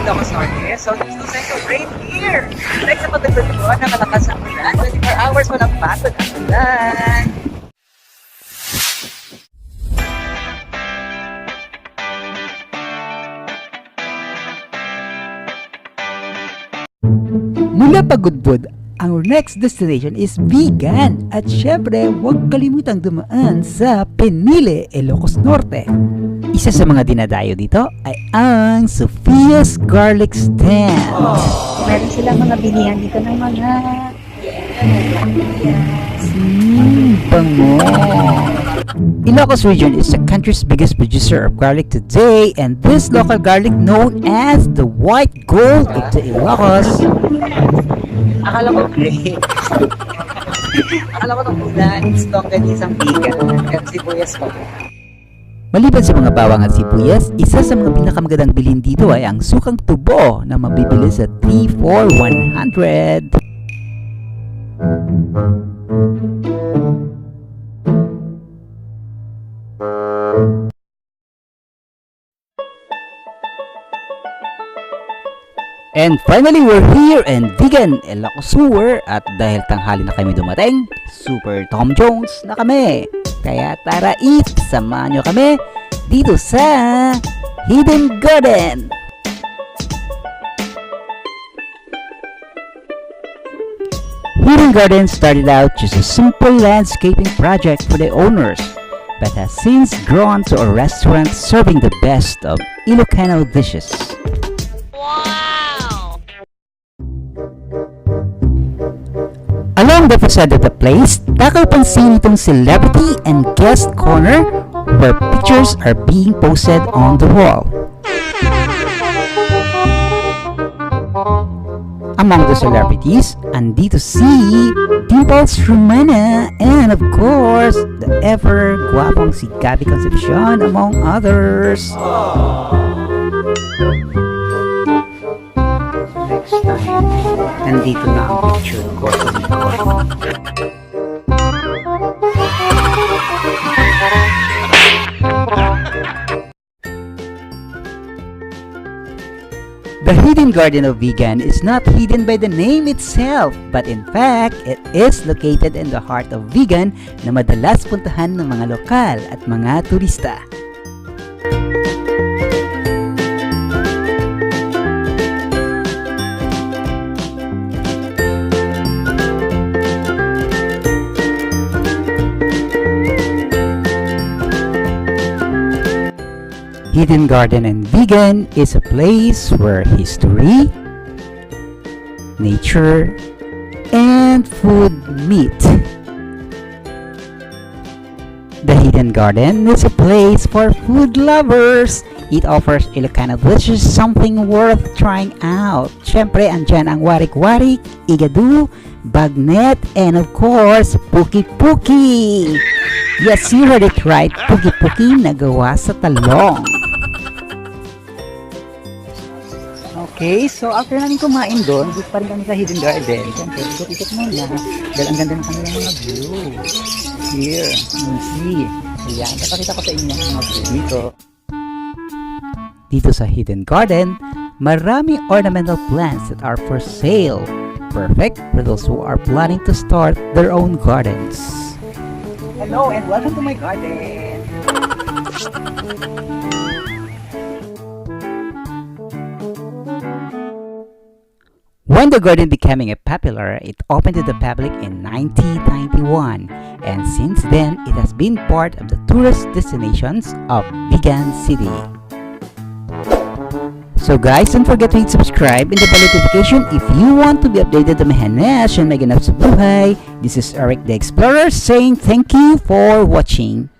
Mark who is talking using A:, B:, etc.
A: Ilocos Norte. So, let's do celebrate here. Like sa pagdating ko na malakas ang ulan. 24 hours walang pagod ang ulan.
B: Mula Pagudbud, ang next destination is Vigan. At syempre, huwag kalimutang dumaan sa Penile, Ilocos Norte. Isa sa mga dinadayo dito ay ang Sophia's Garlic Stand.
C: Meron silang mga bilihan dito ng mga
B: Bango! Ilocos region is the country's biggest producer of garlic today, and this local garlic known as the white gold of the Ilocos.
A: Akala ko great. Akala ko nung una, it's longganisang Vigan. At sibuyas ko.
B: Maliban sa mga bawang at sibuyas, isa sa mga pinakamagandang bilhin dito ay ang sukang tubo na mabibili sa 3 for 100. And finally, we're here in Vigan, Ilocos Sur. At dahil tanghali na kami dumating, Super Tom Jones na kami. Kaya tara eat, samahan nyo kami dito sa Hidden Garden. Hidden Garden started out just a simple landscaping project for the owners, but has since grown to a restaurant serving the best of Ilocano dishes. Along the facade of the place, takaw pansin itong celebrity and guest corner where pictures are being posted on the wall. Among the celebrities, andito si Dimples Romana and of course, the ever-gwapong si Gabby Concepcion among others. Next time, nandito na ang picture ko. The Hidden Garden of Vigan is not hidden by the name itself, but in fact, it is located in the heart of Vigan na madalas puntahan ng mga lokal at mga turista. Hidden Garden in Vigan is a place where history, nature, and food meet. The Hidden Garden is a place for food lovers. It offers Ilocano dishes, something worth trying out. Syempre, andyan ang warik-warik, igadu, bagnet, and of course, puki-puki. Yes, you heard it right, puki-puki na gawa sa talong. Okay, so after namin kumain doon, dito pa rin kami sa Hidden Garden. Siyempre, ikot-ikot muna. Dahil ang ganda ng kanilang mga view. Here, you see. Ayan, napakita ko sa inyo ang mga view dito. Dito sa Hidden Garden, marami ornamental plants that are for sale. Perfect for those who are planning to start their own gardens.
A: Hello and welcome to my garden.
B: When the garden becoming popular, it opened to the public in 1991, and since then, it has been part of the tourist destinations of Vigan City. So guys, don't forget to hit subscribe and the bell notification if you want to be updated on my hanas and may ganap sa buhay. This is Eric the Explorer saying thank you for watching.